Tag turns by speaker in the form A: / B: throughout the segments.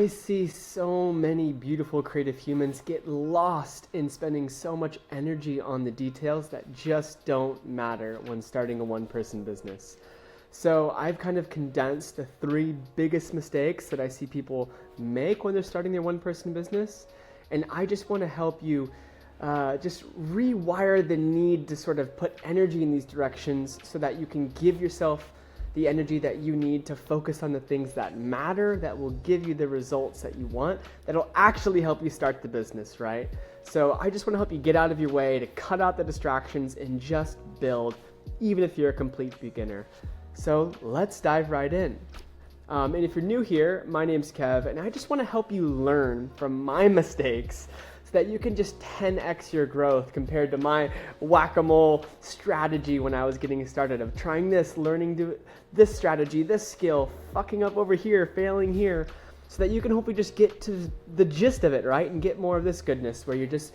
A: I see so many beautiful creative humans get lost in spending so much energy on the details that just don't matter when starting a one-person business. So I've kind of condensed the 3 biggest mistakes that I see people make when they're starting their one-person business. And I just want to help you just rewire the need to sort of put energy in these directions so that you can give yourself the energy that you need to focus on the things that matter, that will give you the results that you want, that'll actually help you start the business, right? So I just want to help you get out of your way, to cut out the distractions and just build, even if you're a complete beginner. So let's dive right in. And if you're new here, my name's Kev, and I just want to help you learn from my mistakes so that you can just 10x your growth compared to my whack-a-mole strategy when I was getting started of trying this, learning this strategy, this skill, fucking up over here, failing here, so that you can hopefully just get to the gist of it, right? And get more of this goodness where you're just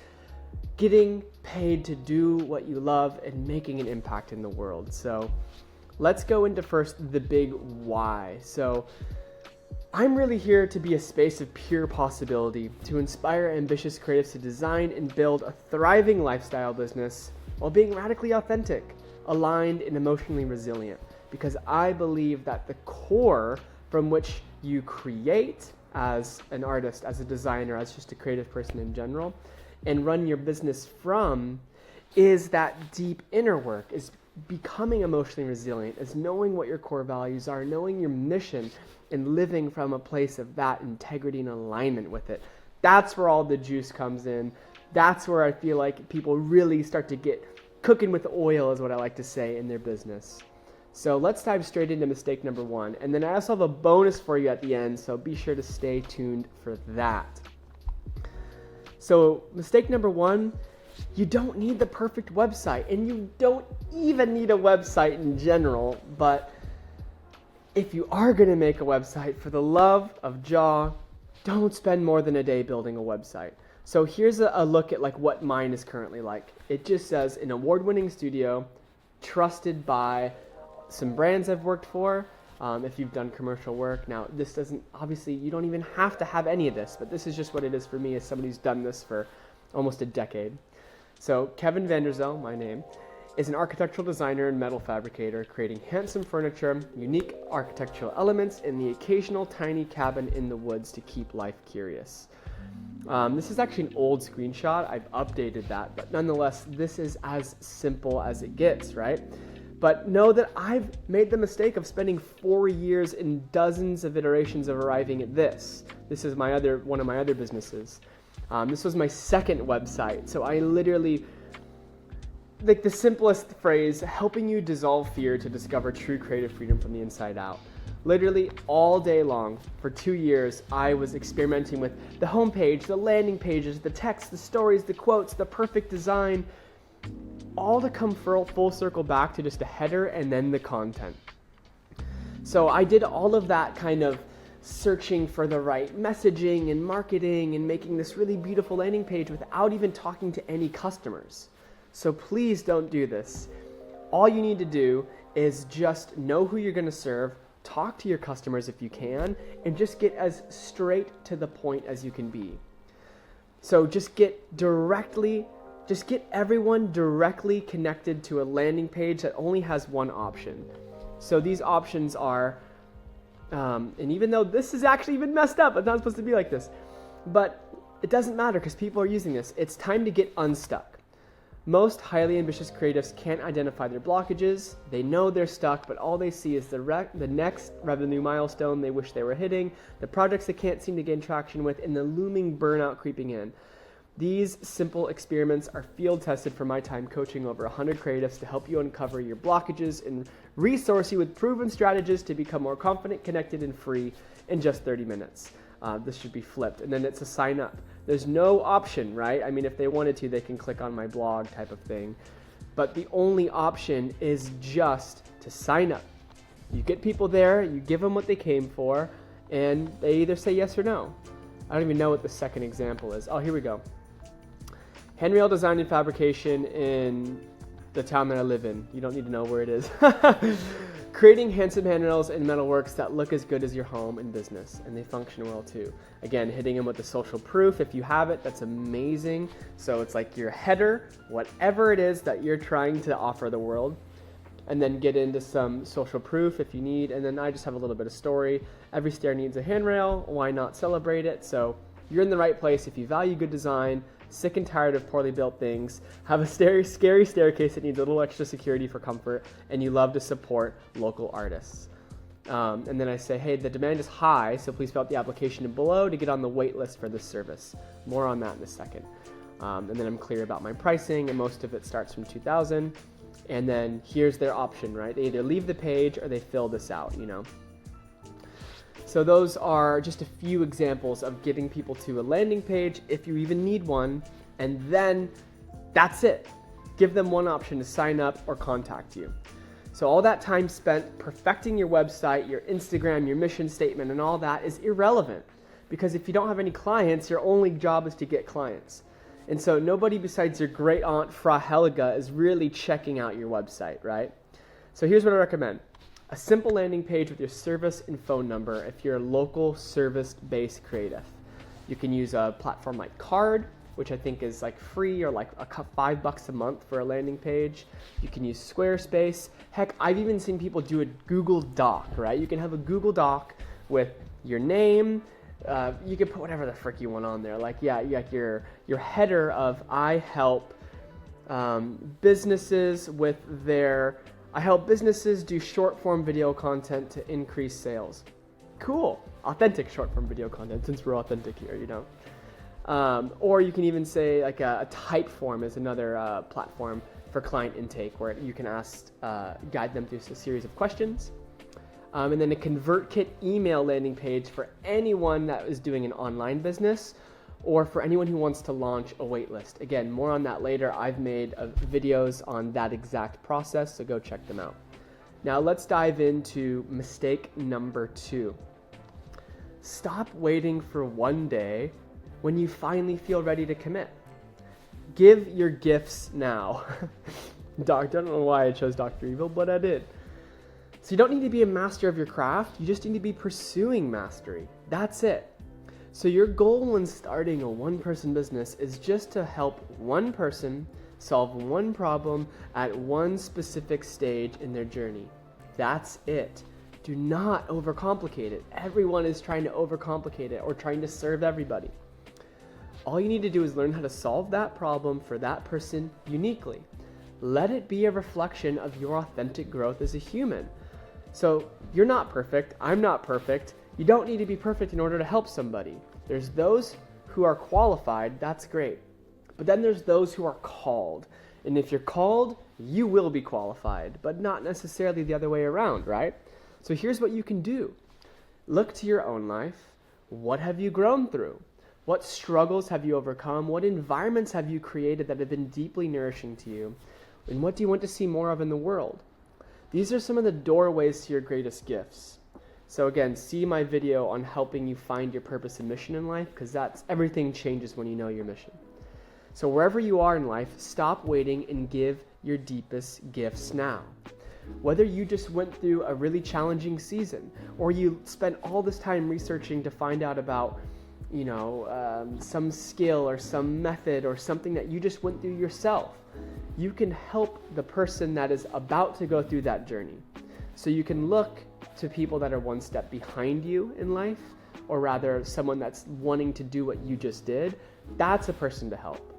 A: getting paid to do what you love and making an impact in the world. So let's go into first the big why. So I'm really here to be a space of pure possibility, to inspire ambitious creatives to design and build a thriving lifestyle business while being radically authentic, aligned, and emotionally resilient. Because I believe that the core from which you create as an artist, as a designer, as just a creative person in general, and run your business from is that deep inner work, is becoming emotionally resilient, is knowing what your core values are, knowing your mission, and living from a place of that integrity and alignment with it. That's where all the juice comes in. That's where I feel like people really start to get cooking with oil, is what I like to say, in their business. So let's dive straight into mistake number 1. And then I also have a bonus for you at the end, so be sure to stay tuned for that. So mistake number 1, you don't need the perfect website, and you don't even need a website in general, but if you are going to make a website, for the love of Jaw, don't spend more than a day building a website. So here's a look at like what mine is currently like. It just says an award-winning studio, trusted by some brands I've worked for, if you've done commercial work. Now, this doesn't, obviously, you don't even have to have any of this, but this is just what it is for me as somebody who's done this for almost a decade. So Kevin Vanderzel, my name, is an architectural designer and metal fabricator, creating handsome furniture, unique architectural elements, and the occasional tiny cabin in the woods to keep life curious. This is actually an old screenshot. I've updated that, but nonetheless, this is as simple as it gets, right? But know that I've made the mistake of spending 4 years in dozens of iterations of arriving at this. This is one of my other businesses. This was my second website, so I literally, like the simplest phrase, helping you dissolve fear to discover true creative freedom from the inside out. Literally all day long for 2 years, I was experimenting with the homepage, the landing pages, the text, the stories, the quotes, the perfect design, all to come full circle back to just a header and then the content. So I did all of that kind of searching for the right messaging and marketing and making this really beautiful landing page without even talking to any customers. So please don't do this. All you need to do is just know who you're going to serve, talk to your customers if you can, and just get as straight to the point as you can be. So just get everyone directly connected to a landing page that only has one option. So these options are, and even though this is actually even messed up, it's not supposed to be like this, but it doesn't matter because people are using this. It's time to get unstuck. Most highly ambitious creatives can't identify their blockages. They know they're stuck, but all they see is the next revenue milestone they wish they were hitting, the projects they can't seem to gain traction with, and the looming burnout creeping in. These simple experiments are field tested from my time coaching over 100 creatives to help you uncover your blockages and resource you with proven strategies to become more confident, connected, and free in just 30 minutes. This should be flipped, and then it's a sign up. There's no option, right? I mean, if they wanted to, they can click on my blog type of thing. But the only option is just to sign up. You get people there, you give them what they came for, and they either say yes or no. I don't even know what the second example is. Oh, here we go. Handrail design and fabrication in the town that I live in. You don't need to know where it is. Creating handsome handrails and metalworks that look as good as your home and business, and they function well too. Again, hitting them with the social proof. If you have it, that's amazing. So it's like your header, whatever it is that you're trying to offer the world, and then get into some social proof if you need. And then I just have a little bit of story. Every stair needs a handrail. Why not celebrate it? So you're in the right place if you value good design, sick and tired of poorly built things, have a scary staircase that needs a little extra security for comfort, and you love to support local artists. And then I say, hey, the demand is high, so please fill out the application below to get on the wait list for this service. More on that in a second. And then I'm clear about my pricing, and most of it starts from $2,000. And then here's their option, right? They either leave the page or they fill this out, So those are just a few examples of getting people to a landing page, if you even need one, and then that's it. Give them one option to sign up or contact you. So all that time spent perfecting your website, your Instagram, your mission statement, and all that is irrelevant, because if you don't have any clients, your only job is to get clients. And so nobody besides your great aunt Fra Helga is really checking out your website, right? So here's what I recommend. A simple landing page with your service and phone number if you're a local service-based creative. You can use a platform like Card, which I think is like free or like $5 a month for a landing page. You can use Squarespace. Heck, I've even seen people do a Google Doc, right? You can have a Google Doc with your name. You can put whatever the frick you want on there. Like your header of I help businesses do short form video content to increase sales. Cool. Authentic short form video content, since we're authentic here, Or you can even say like a Typeform is another platform for client intake where you can guide them through a series of questions. And then a ConvertKit email landing page for anyone that is doing an online business or for anyone who wants to launch a waitlist. Again, more on that later. I've made videos on that exact process, so go check them out. Now let's dive into mistake number 2. Stop waiting for one day when you finally feel ready to commit. Give your gifts now. I don't know why I chose Dr. Evil, but I did. So you don't need to be a master of your craft, you just need to be pursuing mastery. That's it. So your goal when starting a one-person business is just to help one person solve one problem at one specific stage in their journey. That's it. Do not overcomplicate it. Everyone is trying to overcomplicate it or trying to serve everybody. All you need to do is learn how to solve that problem for that person uniquely. Let it be a reflection of your authentic growth as a human. So you're not perfect. I'm not perfect. You don't need to be perfect in order to help somebody. There's those who are qualified, that's great. But then there's those who are called. And if you're called, you will be qualified, but not necessarily the other way around, right? So here's what you can do. Look to your own life. What have you grown through? What struggles have you overcome? What environments have you created that have been deeply nourishing to you? And what do you want to see more of in the world? These are some of the doorways to your greatest gifts. So again, see my video on helping you find your purpose and mission in life, because everything changes when you know your mission. So wherever you are in life, stop waiting and give your deepest gifts now. Whether you just went through a really challenging season, or you spent all this time researching to find out about some skill or some method or something that you just went through yourself, you can help the person that is about to go through that journey. So you can look to people that are one step behind you in life, or rather someone that's wanting to do what you just did. That's a person to help.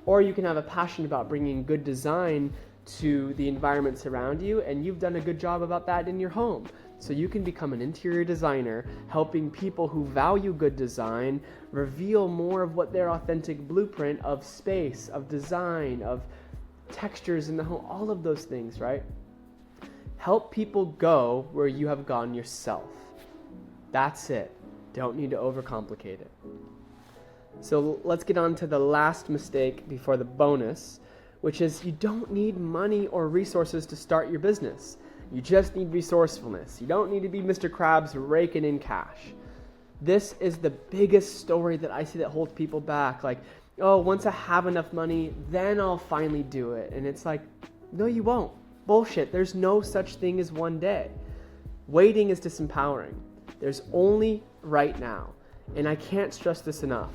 A: Or you can have a passion about bringing good design to the environments around you, and you've done a good job about that in your home. So you can become an interior designer, helping people who value good design reveal more of what their authentic blueprint of space, of design, of textures in the home, all of those things, right? Help people go where you have gone yourself. That's it. Don't need to overcomplicate it. So let's get on to the last mistake before the bonus, which is you don't need money or resources to start your business. You just need resourcefulness. You don't need to be Mr. Krabs raking in cash. This is the biggest story that I see that holds people back. Like, oh, once I have enough money, then I'll finally do it. And it's like, no, you won't. Bullshit. There's no such thing as one day. Waiting is disempowering. There's only right now. And I can't stress this enough.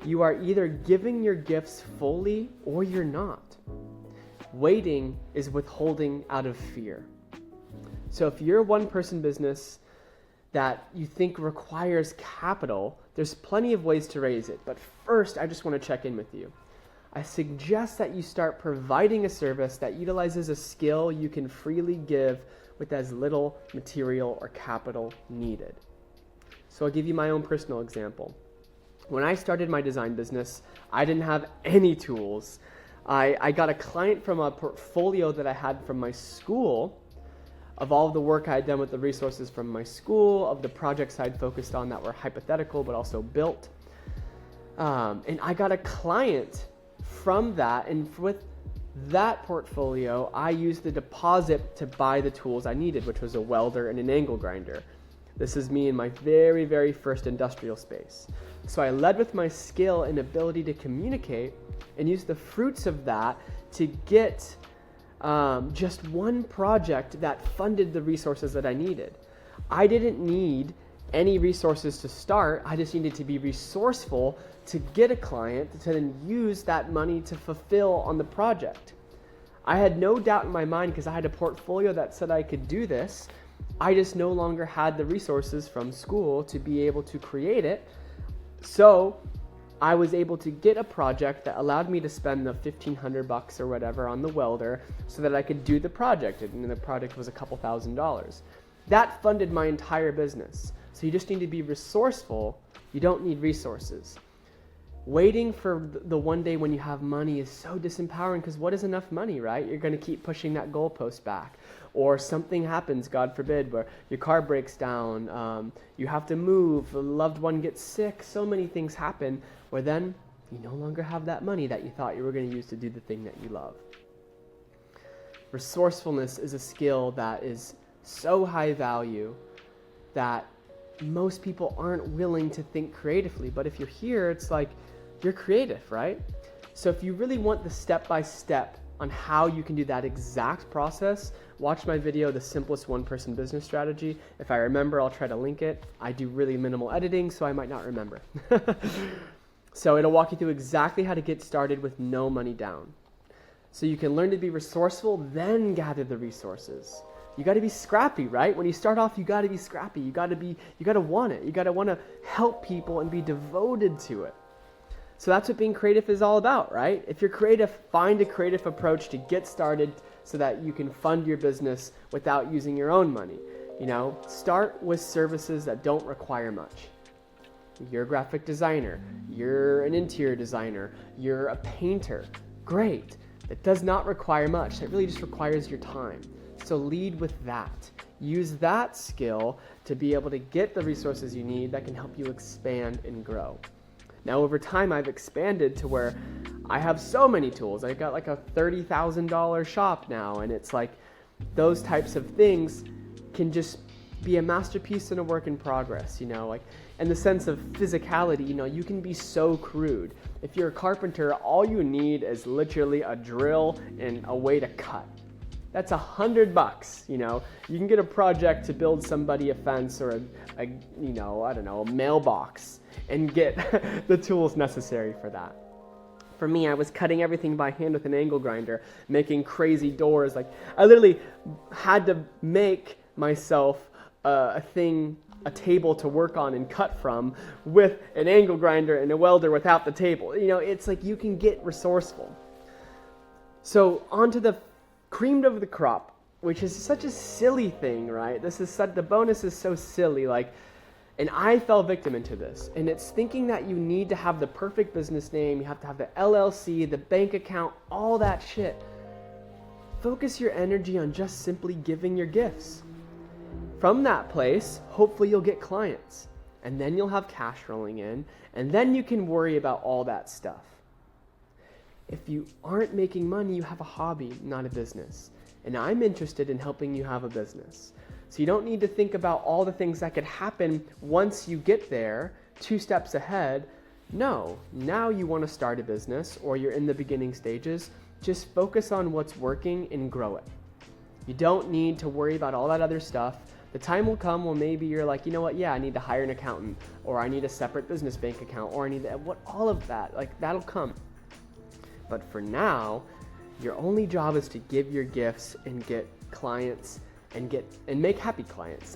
A: You are either giving your gifts fully or you're not. Waiting is withholding out of fear. So if you're a one-person business that you think requires capital, there's plenty of ways to raise it. But first, I just want to check in with you. I suggest that you start providing a service that utilizes a skill you can freely give with as little material or capital needed. So I'll give you my own personal example. When I started my design business, I didn't have any tools. I got a client from a portfolio that I had from my school of all of the work I had done with the resources from my school, of the projects I'd focused on that were hypothetical but also built. And I got a client from that, and with that portfolio, I used the deposit to buy the tools I needed, which was a welder and an angle grinder. This is me in my very, very first industrial space. So I led with my skill and ability to communicate and use the fruits of that to get just one project that funded the resources that I needed. I didn't need any resources to start. I just needed to be resourceful to get a client to then use that money to fulfill on the project. I had no doubt in my mind because I had a portfolio that said I could do this. I just no longer had the resources from school to be able to create it. So I was able to get a project that allowed me to spend the $1,500 or whatever on the welder so that I could do the project. And the project was a couple $1,000s. That funded my entire business. So you just need to be resourceful. You don't need resources. Waiting for the one day when you have money is so disempowering because what is enough money, right? You're going to keep pushing that goalpost back. Or something happens, God forbid, where your car breaks down, you have to move, a loved one gets sick, so many things happen where then you no longer have that money that you thought you were going to use to do the thing that you love. Resourcefulness is a skill that is so high value that most people aren't willing to think creatively. But if you're here, it's like you're creative, right? So if you really want the step-by-step on how you can do that exact process, watch my video, The Simplest One-Person Business Strategy. If I remember, I'll try to link it. I do really minimal editing, so I might not remember. So it'll walk you through exactly how to get started with no money down. So you can learn to be resourceful, then gather the resources. You got to be scrappy, right? When you start off, you got to be scrappy. You got to want it. You got to want to help people and be devoted to it. So that's what being creative is all about, right? If you're creative, find a creative approach to get started so that you can fund your business without using your own money. You know, start with services that don't require much. You're a graphic designer. You're an interior designer. You're a painter. Great. That does not require much. That really just requires your time. So lead with that. Use that skill to be able to get the resources you need that can help you expand and grow. Now, over time, I've expanded to where I have so many tools. I got like a $30,000 shop now, and it's like those types of things can just be a masterpiece and a work in progress, you know, like in the sense of physicality, you know, you can be so crude. If you're a carpenter, all you need is literally a drill and a way to cut. That's $100, you know. You can get a project to build somebody a fence or a mailbox and get the tools necessary for that. For me, I was cutting everything by hand with an angle grinder, making crazy doors. Like I literally had to make myself a table to work on and cut from with an angle grinder and a welder without the table. You know, it's like you can get resourceful. So onto the cream of the crop, which is such a silly thing, right? The bonus is so silly, like, and I fell victim into this. And it's thinking that you need to have the perfect business name, you have to have the LLC, the bank account, all that shit. Focus your energy on just simply giving your gifts. From that place, hopefully you'll get clients, and then you'll have cash rolling in, and then you can worry about all that stuff. If you aren't making money, you have a hobby, not a business. And I'm interested in helping you have a business. So you don't need to think about all the things that could happen once you get there, 2 steps ahead. No, now you want to start a business or you're in the beginning stages. Just focus on what's working and grow it. You don't need to worry about all that other stuff. The time will come when maybe you're like, you know what, yeah, I need to hire an accountant, or I need a separate business bank account, or I need all of that, like that'll come. But for now, your only job is to give your gifts and get clients and make happy clients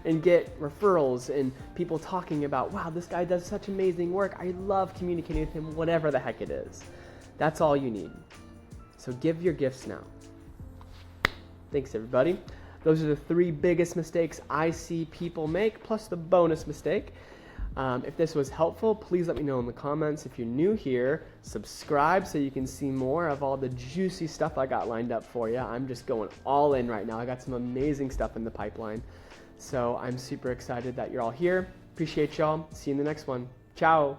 A: and get referrals and people talking about, wow, this guy does such amazing work. I love communicating with him, whatever the heck it is. That's all you need. So give your gifts now. Thanks, everybody. Those are the 3 biggest mistakes I see people make, plus the bonus mistake. If this was helpful, please let me know in the comments. If you're new here, subscribe so you can see more of all the juicy stuff I got lined up for you. I'm just going all in right now. I got some amazing stuff in the pipeline. So I'm super excited that you're all here. Appreciate y'all. See you in the next one. Ciao.